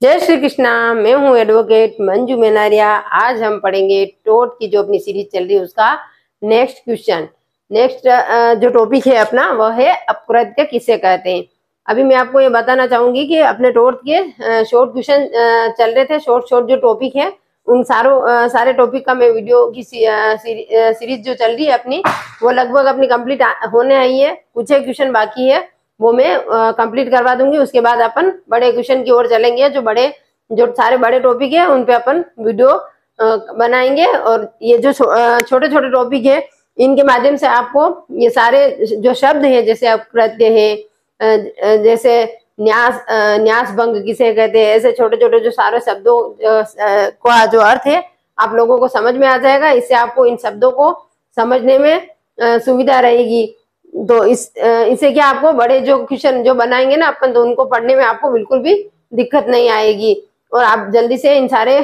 जय श्री कृष्णा। मैं हूँ एडवोकेट मंजू मेनारिया। आज हम पढ़ेंगे टोट की जो अपनी सीरीज चल रही है उसका नेक्स्ट क्वेश्चन। नेक्स्ट जो टॉपिक है अपना वह है अपकृत्य किसे कहते हैं। अभी मैं आपको ये बताना चाहूंगी कि अपने टोट के शॉर्ट क्वेश्चन चल रहे थे। शॉर्ट जो टॉपिक है उन सारे टॉपिक का मैं वीडियो की सीरीज जो चल रही है अपनी वो लगभग अपनी कंप्लीट होने आई है। कुछ एक क्वेश्चन बाकी है वो मैं कंप्लीट करवा दूंगी। उसके बाद अपन बड़े क्वेश्चन की ओर चलेंगे। जो सारे बड़े टॉपिक है उन पे अपन वीडियो बनाएंगे और ये जो छोटे छोटे टॉपिक है इनके माध्यम से आपको ये सारे जो शब्द है जैसे अपकृत्य है, जैसे न्यास भंग किसे कहते हैं, ऐसे छोटे छोटे जो सारे शब्दों का जो अर्थ है आप लोगों को समझ में आ जाएगा। इससे आपको इन शब्दों को समझने में सुविधा रहेगी। तो इससे क्या आपको बड़े जो क्वेश्चन जो बनाएंगे ना अपन तो उनको पढ़ने में आपको बिल्कुल भी दिक्कत नहीं आएगी और आप जल्दी से इन सारे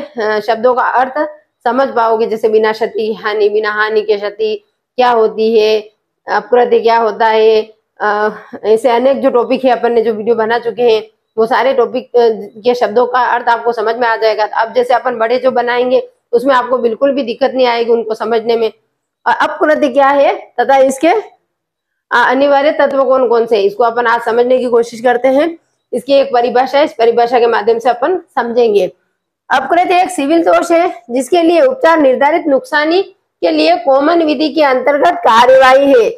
शब्दों का अर्थ समझ पाओगे। जैसे बिना क्षति हानि, बिना हानि के क्षति क्या होती है, अपकृत्य क्या होता है, ऐसे अनेक जो टॉपिक है अपन ने जो वीडियो बना चुके हैं वो सारे टॉपिक के शब्दों का अर्थ आपको समझ में आ जाएगा। अब जैसे अपन बड़े जो बनाएंगे उसमें आपको बिल्कुल भी दिक्कत नहीं आएगी उनको समझने में। अपकृत्य क्या है तथा इसके अनिवार्य तत्व कौन कौन से, इसको अपन आज समझने की कोशिश करते हैं। इसकी एक परिभाषा है, इस परिभाषा के माध्यम से अपन समझेंगे। अपकृत्य एक सिविल दोष है जिसके लिए उपचार निर्धारित नुकसानी के लिए कॉमन विधि के अंतर्गत कार्यवाही है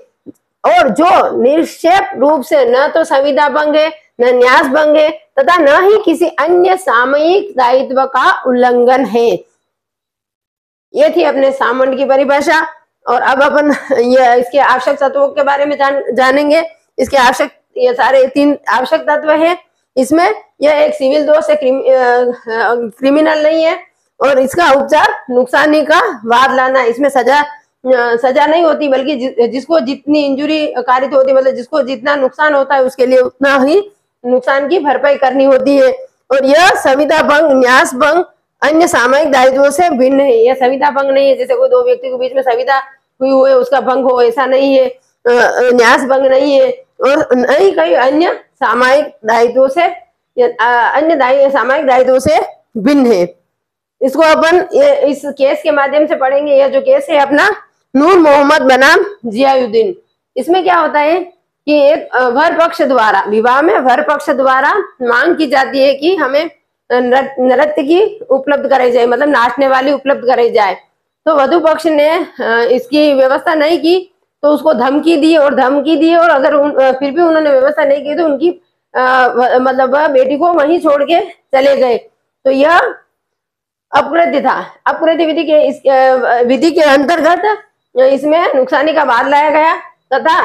और जो निश्चित रूप से न तो संविदा भंग है, न न्यास भंग है तथा न ही किसी अन्य सामयिक दायित्व का उल्लंघन है। ये थी अपने सामंड की परिभाषा। और अब अपन ये इसके आवश्यक तत्वों के बारे में जानेंगे। इसके आवश्यक ये सारे 3 आवश्यक तत्व है। इसमें यह एक सिविल दोष है, क्रिमिनल नहीं है और इसका उपचार नुकसानी का वाद लाना। इसमें सजा नहीं होती बल्कि जिसको जितनी इंजुरी कारित होती है, मतलब जिसको जितना नुकसान होता है उसके लिए उतना ही नुकसान की भरपाई करनी होती है। और यह संविदा भंग, न्यास भंग, अन्य सामयिक दायित्वों से भिन्न है। यह संविदा भंग नहीं है, जैसे कोई 2 व्यक्ति के बीच में संविदा हुई हो उसका भंग हो, ऐसा नहीं है। न्यास भंग नहीं है और नहीं कई अन्य सामयिक दायित्वों से सामयिक दायित्वों से भिन्न है। इसको अपन इस केस के माध्यम से पढ़ेंगे। यह जो केस है अपना नूर मोहम्मद बनाम जियाउद्दीन। इसमें क्या होता है कि एक वर पक्ष द्वारा, विवाह में वर पक्ष द्वारा मांग की जाती है कि हमें नृत्य की उपलब्ध कराई जाए, मतलब नाचने वाली उपलब्ध कराई जाए। तो वधु पक्ष ने इसकी व्यवस्था नहीं की तो उसको धमकी दी और अगर फिर भी उन्होंने व्यवस्था नहीं की तो उनकी मतलब बेटी को वहीं छोड़ के चले गए। तो यह अपकृत्य था। अपकृत्य विधि के अंतर्गत इसमें नुकसानी का वाद लाया गया तथा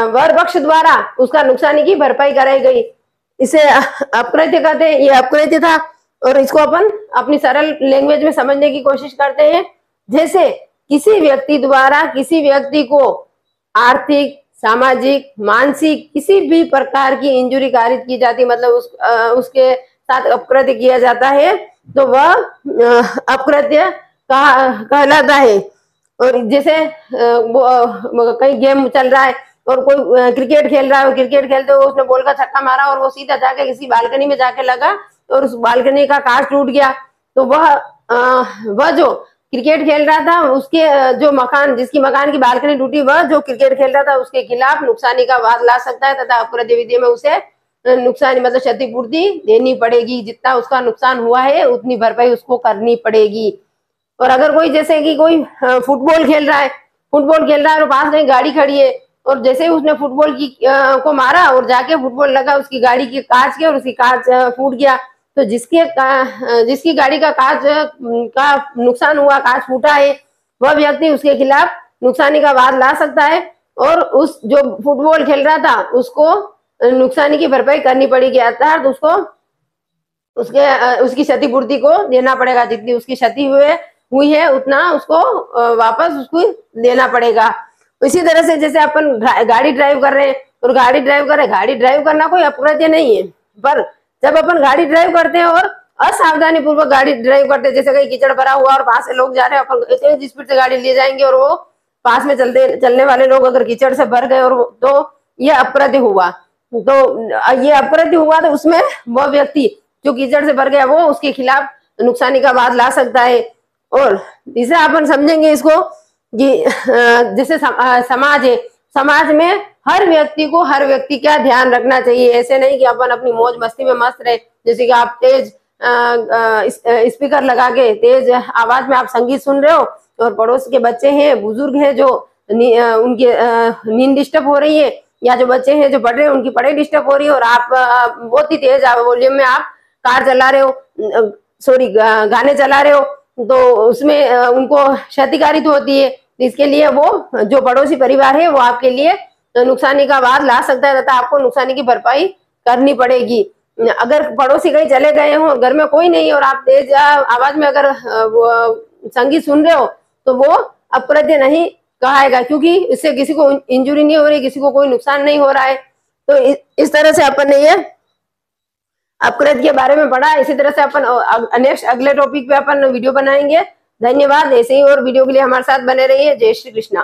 वर पक्ष द्वारा उसका नुकसानी की भरपाई कराई गई। इसे अपकृत्य कहते हैं। ये अपकृत्य था और इसको अपन अपनी सरल लैंग्वेज में समझने की कोशिश करते हैं। जैसे किसी व्यक्ति द्वारा किसी व्यक्ति को आर्थिक, सामाजिक, मानसिक किसी भी प्रकार की इंजुरी कारित की जाती, मतलब उसके साथ अपकृत्य किया जाता है तो वह अपकृत्य कहलाता है। और जैसे कहीं गेम चल रहा है और कोई क्रिकेट खेल रहा है और क्रिकेट खेलते हुए उसने बॉल का छक्का मारा और वो सीधा जाके किसी बालकनी में जाके लगा और उस बालकनी का कांच टूट गया तो वह जो क्रिकेट खेल रहा था उसके जो जिसकी मकान की बालकनी टूटी वह जो क्रिकेट खेल रहा था उसके खिलाफ नुकसानी का वाद ला सकता है तथा अपकृत्य विधि में उसे नुकसान मतलब क्षतिपूर्ति देनी पड़ेगी। जितना उसका नुकसान हुआ है उतनी भरपाई उसको करनी पड़ेगी। और अगर कोई जैसे कि कोई फुटबॉल खेल रहा है और पास में गाड़ी खड़ी है और जैसे ही उसने फुटबॉल को मारा और जाके फुटबॉल लगा उसकी गाड़ी के कांच के और उसकी कांच फूट गया तो जिसकी गाड़ी का कांच का नुकसान हुआ, कांच फूटा है, वह व्यक्ति उसके खिलाफ नुकसानी का वाद ला सकता है और उस जो फुटबॉल खेल रहा था उसको नुकसानी की भरपाई करनी पड़ेगी। अर्थात उसको उसकी क्षतिपूर्ति को देना पड़ेगा। जितनी उसकी क्षति हुई है उतना उसको वापस उसको देना पड़ेगा। इसी तरह से जैसे अपन गाड़ी ड्राइव कर रहे हैं और गाड़ी ड्राइव करना कोई अपकृत्य नहीं है, पर जब अपन गाड़ी ड्राइव करते हैं और असावधानी पूर्वक गाड़ी ड्राइव करते हैं, जैसे कहीं कीचड़ भरा हुआ और पास से लोग जा रहे हैं, अपन तेज स्पीड से गाड़ी ले जाएंगे और वो पास में चलने वाले लोग अगर कीचड़ से भर गए और तो यह अपकृत्य हुआ। तो ये अपकृत्य हुआ तो उसमें वह व्यक्ति जो कीचड़ से भर गया वो उसके खिलाफ नुकसानी का आवाज ला सकता है। और तीसरा अपन समझेंगे इसको कि जैसे समाज है, समाज में हर व्यक्ति का ध्यान रखना चाहिए। ऐसे नहीं कि अपन अपनी मौज मस्ती में मस्त रहे, जैसे कि आप तेज स्पीकर लगा के तेज आवाज में आप संगीत सुन रहे हो और पड़ोस के बच्चे हैं, बुजुर्ग हैं जो उनकी नींद डिस्टर्ब हो रही है, या जो बच्चे हैं जो पढ़ रहे हैं उनकी पढ़ाई डिस्टर्ब हो रही है, और आप बहुत ही तेज वॉल्यूम में आप कार चला रहे हो, सॉरी गाने चला रहे हो, तो उसमें उनको क्षतिकारित होती है। इसके लिए वो जो पड़ोसी परिवार है वो आपके लिए नुकसानी का आवाज ला सकता है तथा आपको नुकसानी की भरपाई करनी पड़ेगी। अगर पड़ोसी कहीं चले गए हो, घर में कोई नहीं और आप तेज आवाज में अगर संगीत सुन रहे हो तो वो अपराध्य नहीं कहाएगा, क्योंकि इससे किसी को इंजुरी नहीं हो रही, किसी को कोई नुकसान नहीं हो रहा है। तो इस तरह से अपन ने ये अपराध के बारे में पढ़ा। इसी तरह से अपन नेक्स्ट अगले टॉपिक पे अपन वीडियो बनाएंगे। धन्यवाद। ऐसे ही और वीडियो के लिए हमारे साथ बने रहिए। जय श्री कृष्णा।